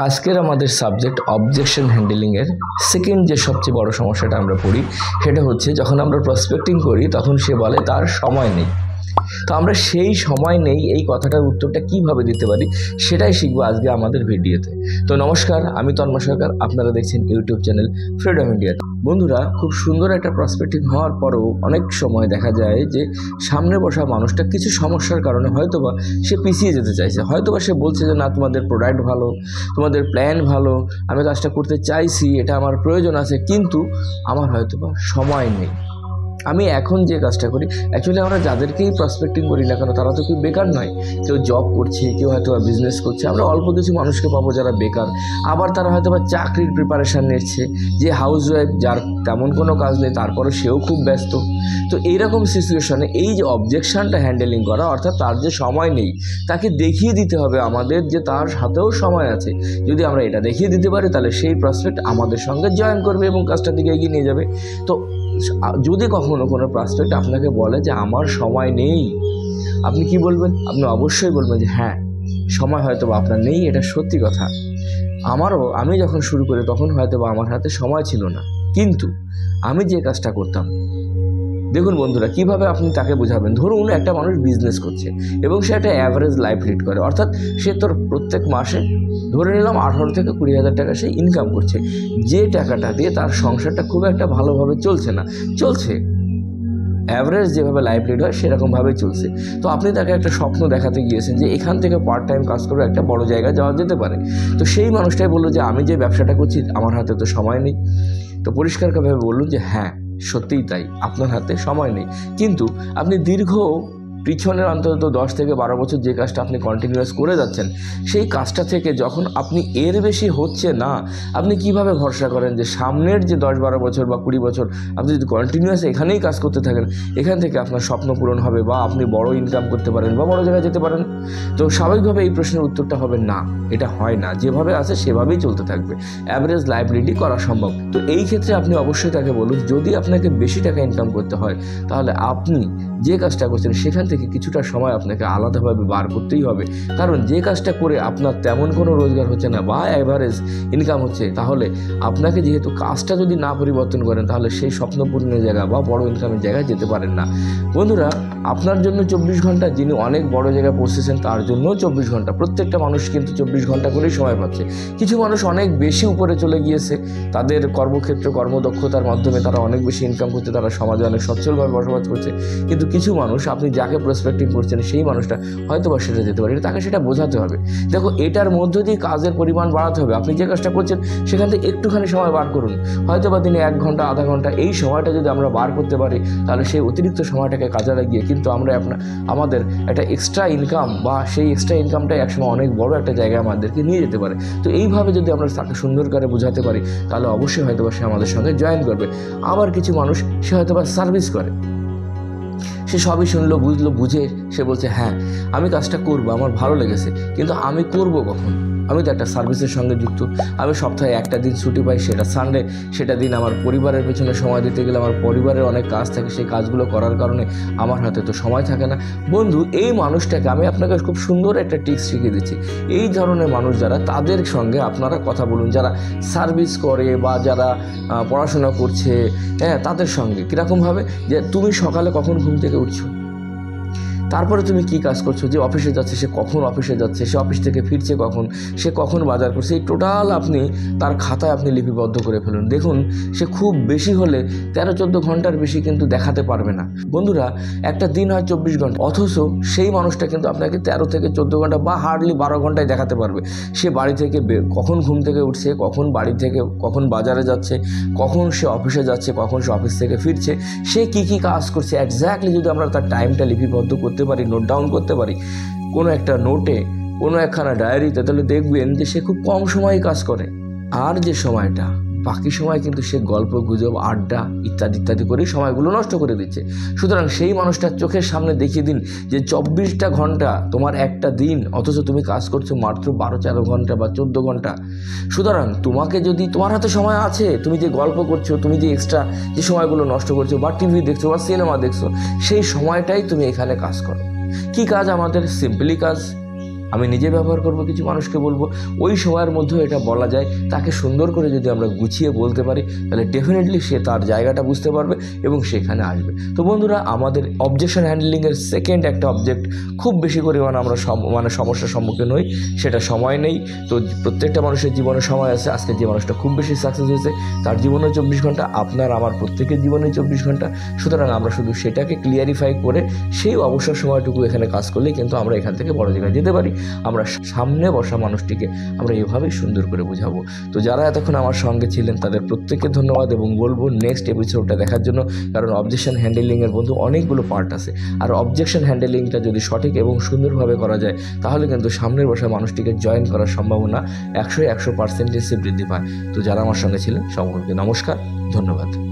আজকের আমাদের subject objection হ্যান্ডেলিংয়ের second যে সবচেয়ে বড় সমস্যাটা আমরা পড়ি সেটা হচ্ছে যখন আমরা প্রসপেক্টিং করি তখন সে বলে তার সময় নেই। তো আমরা সেই সময় নেই এই কথাটার উত্তরটা কিভাবে দিতে পারি সেটাই শিখবো আজকে আমাদের ভিডিওতে। তো নমস্কার, আমি তন্ময় সরকার, আপনারা দেখছেন ইউটিউব চ্যানেল ফ্রিডম ইন্ডিয়া। বন্ধুরা, খুব সুন্দর একটা প্রসপেক্টিং হওয়ার পরেও অনেক সময় দেখা যায় যে সামনে বসা মানুষটা কিছু সমস্যার কারণে হয়তোবা সে পিছিয়ে যেতে চাইছে, হয়তোবা সে বলছে যে না, তোমাদের প্রোডাক্ট ভালো, তোমাদের প্ল্যান ভালো, আমি কাজটা করতে চাইছি, এটা আমার প্রয়োজন আছে, কিন্তু আমার হয়তোবা সময় নেই। আমি এখন যে কাজটা করি, অ্যাকচুয়ালি আমরা যাদেরকেই প্রসপেক্টিং করি না কেন তারা তো কেউ বেকার নয়। কেউ জব করছে, কেউ হয়তো বিজনেস করছে। আমরা অল্প কিছু মানুষকে পাবো যারা বেকার, আবার তারা হয়তো বা চাকরির প্রিপারেশান নিচ্ছে, যে হাউস ওয়াইফ, যার তেমন কোনো কাজ নেই তারপরে সেও খুব ব্যস্ত। তো এইরকম সিচুয়েশনে এই যে অবজেকশনটা হ্যান্ডেলিং করা, অর্থাৎ তার যে সময় নেই তাকে দেখিয়ে দিতে হবে আমাদের যে তার সাথেও সময় আছে। যদি আমরা এটা দেখিয়ে দিতে পারি তাহলে সেই প্রসপেক্ট আমাদের সঙ্গে জয়েন করবে এবং কাজটার দিকে এগিয়ে নিয়ে যাবে। তো যদি কখনো কোনো প্রসপেক্ট আপনাকে বলে যে আমার সময় নেই, আপনি কি বলবেন? আপনি অবশ্যই বলবেন যে হ্যাঁ, সময় হয়তো বা আপনার নেই, এটা সত্যি কথা। আমি যখন শুরু করি তখন হয়তো বা আমার হাতে সময় ছিল না, কিন্তু আমি যে কাজটা করতাম, দেখুন বন্ধুরা, কিভাবে আপনি তাকে বোঝাবেন। ধরুন একটা মানুষ বিজনেস করছে এবং সে একটা অ্যাভারেজ লাইফ লিড করে, অর্থাৎ সে তোর প্রত্যেক মাসে ধরে নিলাম 18 থেকে 20,000 টাকা সে ইনকাম করছে, যে টাকাটা দিয়ে তার সংসারটা খুব একটা ভালোভাবে চলছে না, চলছে অ্যাভারেজ যেভাবে লাইফ লিড হয় সেরকমভাবেই চলছে। তো আপনি তাকে একটা স্বপ্ন দেখাতে গিয়েছেন যে এখান থেকে পার্ট টাইম কাজ করে একটা বড় জায়গায় যাওয়া যেতে পারে। তো সেই মানুষটাই বললো যে আমি যে ব্যবসাটা করছি আমার হাতে তো সময় নেই। তো পরিষ্কারভাবে বলুন যে হ্যাঁ, সত্যিই তাই, আপনার হাতে সময় নেই, কিন্তু আপনি দীর্ঘ পিছনের অন্তত 10 থেকে 12 বছর যে কাজটা আপনি কন্টিনিউয়াস করে যাচ্ছেন, সেই কাজটা থেকে যখন আপনি এর বেশি হচ্ছে না, আপনি কিভাবে ভরসা করেন যে সামনের যে 10-12 বছর বা 20 বছর আপনি যদি কন্টিনিউয়াস এখানেই কাজ করতে থাকেন, এখান থেকে আপনার স্বপ্ন পূরণ হবে বা আপনি বড় ইনকাম করতে পারেন বা বড় জায়গায় যেতে পারেন? তো স্বাভাবিকভাবে এই প্রশ্নের উত্তরটা হবে না, এটা হয় না। যেভাবে আছে সেভাবেই চলতে থাকবে, অ্যাভারেজ লাইফ লিডই করা সম্ভব। তো এই ক্ষেত্রে আপনি অবশ্যই তাকে বলুন, যদি আপনাকে বেশি টাকা ইনকাম করতে হয় তাহলে আপনি যে কাজটা করছেন সেখান থেকে কিছুটা সময় আপনাকে আলাদাভাবে বার করতেই হবে। কারণ যে কাজটা করে আপনার তেমন কোনো রোজগার হচ্ছে না বা অ্যাভারেজ ইনকাম হচ্ছে, তাহলে আপনাকে যেহেতু কাজটা যদি না পরিবর্তন করেন তাহলে সেই স্বপ্ন পূরণের জায়গা বা বড় ইনকামের জায়গায় যেতে পারেন না। বন্ধুরা, আপনার জন্য 24 ঘন্টা, যিনি অনেক বড় জায়গায় পৌঁছেছেন তার জন্যও 24 ঘন্টা। প্রত্যেকটা মানুষ কিন্তু 24 ঘন্টা করেই সময় পাচ্ছে। কিছু মানুষ অনেক বেশি উপরে চলে গিয়েছে, তাদের কর্মক্ষেত্র কর্মদক্ষতার মাধ্যমে তারা অনেক বেশি ইনকাম করছে, তারা সমাজে অনেক সচ্ছলভাবে বসবাস করছে। কিন্তু কিছু মানুষ, আপনি যাকে প্রসপেক্টিং করছেন সেই মানুষটা হয়তো বা সেটা যেতে পারে, তাকে সেটা বোঝাতে হবে। দেখো, এটার মধ্য দিয়ে কাজের পরিমাণ বাড়াতে হবে। আপনি যে কাজটা করছেন সেখান থেকে একটুখানি সময় বার করুন, হয়তো বা দিনে 1 ঘন্টা, আধা ঘন্টা, এই সময়টা যদি আমরা বার করতে পারি তাহলে সেই অতিরিক্ত সময়টাকে কাজে লাগিয়ে কিন্তু আমরা আমাদের একটা এক্সট্রা ইনকাম বা সেই এক্সট্রা ইনকামটাই একসময় অনেক বড় একটা জায়গায় আমাদেরকে নিয়ে যেতে পারে। তো এইভাবে যদি আমরা তাকে সুন্দর করে বোঝাতে পারি তাহলে অবশ্যই হয়তো বা সে আমাদের সঙ্গে জয়েন করবে। আবার কিছু মানুষ সে হয়তো বা সার্ভিস করে, সে সবই শুনলো, বুঝলো, বুঝে সে বলছে হ্যাঁ আমি কাজটা করবো, আমার ভালো লেগেছে, কিন্তু আমি করব কখন? আমি তো একটা সার্ভিসের সঙ্গে যুক্ত, আমি সপ্তাহে একটা দিন ছুটি পাই, সেটা সানডে। সেটা দিন আমার পরিবারের পেছনে সময় দিতে গেলে আমার পরিবারের অনেক কাজ থাকে, সেই কাজগুলো করার কারণে আমার হাতে তো সময় থাকে না। বন্ধু, এই মানুষটাকে আমি আপনাকে খুব সুন্দর একটা টিপস শিখিয়ে দিচ্ছি। এই ধরনের মানুষ যারা, তাদের সঙ্গে আপনারা কথা বলুন, যারা সার্ভিস করে বা যারা পড়াশোনা করছে, হ্যাঁ, তাদের সঙ্গে কীরকমভাবে যে তুমি সকালে কখন ঘুম থেকে উঠছো, তারপরে তুমি কি কাজ করছো, যে অফিসে যাচ্ছে সে কখন অফিসে যাচ্ছে, সে অফিস থেকে ফিরছে কখন, সে কখন বাজার করছে, এই টোটাল আপনি তার খাতায় আপনি লিপিবদ্ধ করে ফেলুন। দেখুন, সে খুব বেশি হলে 13-14 ঘন্টার বেশি কিন্তু দেখাতে পারবে না। বন্ধুরা, একটা দিন হয় 24 ঘন্টা, অথচ সেই মানুষটা কিন্তু আপনাকে 13 থেকে 14 ঘন্টা বা হার্ডলি 12 ঘন্টায় দেখাতে পারবে। সে বাড়ি থেকে কখন ঘুম থেকে উঠছে, কখন বাড়ি থেকে কখন বাজারে যাচ্ছে, কখন সে অফিসে যাচ্ছে, কখন সে অফিস থেকে ফিরছে, সে কি কি কাজ করছে এক্স্যাক্টলি যদি আমরা তার টাইমটা লিপিবদ্ধ করতে পারি, নোট ডাউন করতে পারি কোনো একটা নোটে, কোনো একখানা ডায়েরিতে, তাহলে দেখবেন যে সে খুব কম সময়ে কাজ করে। আর যে সময়টা বাকি সময় কিন্তু সে গল্প গুজব, আড্ডা ইত্যাদি ইত্যাদি করেই সময়গুলো নষ্ট করে দিচ্ছে। সুতরাং সেই মানুষটার চোখের সামনে দেখিয়ে দিন যে 24টা ঘন্টা তোমার একটা দিন, অথচ তুমি কাজ করছো মাত্র 12-13 ঘন্টা বা 14 ঘন্টা। সুতরাং তোমাকে যদি, তোমার হাতে সময় আছে, তুমি যে গল্প করছো, তুমি যে এক্সট্রা যে সময়গুলো নষ্ট করছো বা টিভি দেখছো বা সিনেমা দেখছো, সেই সময়টাই তুমি এখানে কাজ করো। কি কাজ আমাদের? সিম্পলি কাজ, আমি নিজে ব্যবহার করব, কিছু মানুষকে বলবো। ওই সময়ের মধ্যেও এটা বলা যায়, তাকে সুন্দর করে যদি আমরা গুছিয়ে বলতে পারি তাহলে ডেফিনেটলি সে তার জায়গাটা বুঝতে পারবে এবং সেখানে আসবে। তো বন্ধুরা, আমাদের অবজেকশন হ্যান্ডলিংয়ের সেকেন্ড একটা অবজেক্ট খুব বেশি পরিমাণে আমরা সমস্যার সম্মুখীন হই, সেটা সময় নেই। তো প্রত্যেকটা মানুষের জীবনে সময় আছে। আজকে যে মানুষটা খুব বেশি সাকসেস হয়েছে তার জীবনে 24 ঘন্টা, আপনার আমার প্রত্যেকের জীবনে 24 ঘন্টা। সুতরাং আমরা শুধু সেটাকে ক্লিয়ারিফাই করে সেই অবসর সময়টুকু এখানে কাজ করলেই কিন্তু আমরা এখান থেকে বড় জায়গায় যেতে পারি। আমরা সামনে বসা মানুষটিকে আমরা এভাবেই সুন্দর করে বোঝাবো। তো যারা এতক্ষণ আমার সঙ্গে ছিলেন তাদের প্রত্যেককে ধন্যবাদ এবং বলবো নেক্সট এপিসোডটা দেখার জন্য, কারণ অবজেকশন হ্যান্ডেলিংয়ের বন্ধু অনেকগুলো পার্ট আছে। আর অবজেকশন হ্যান্ডেলিংটা যদি সঠিক এবং সুন্দরভাবে করা যায় তাহলে কিন্তু সামনের বসা মানুষটিকে জয়েন করার সম্ভাবনা 100% বৃদ্ধি পায়। তো যারা আমার সঙ্গে ছিলেন সকলকে নমস্কার, ধন্যবাদ।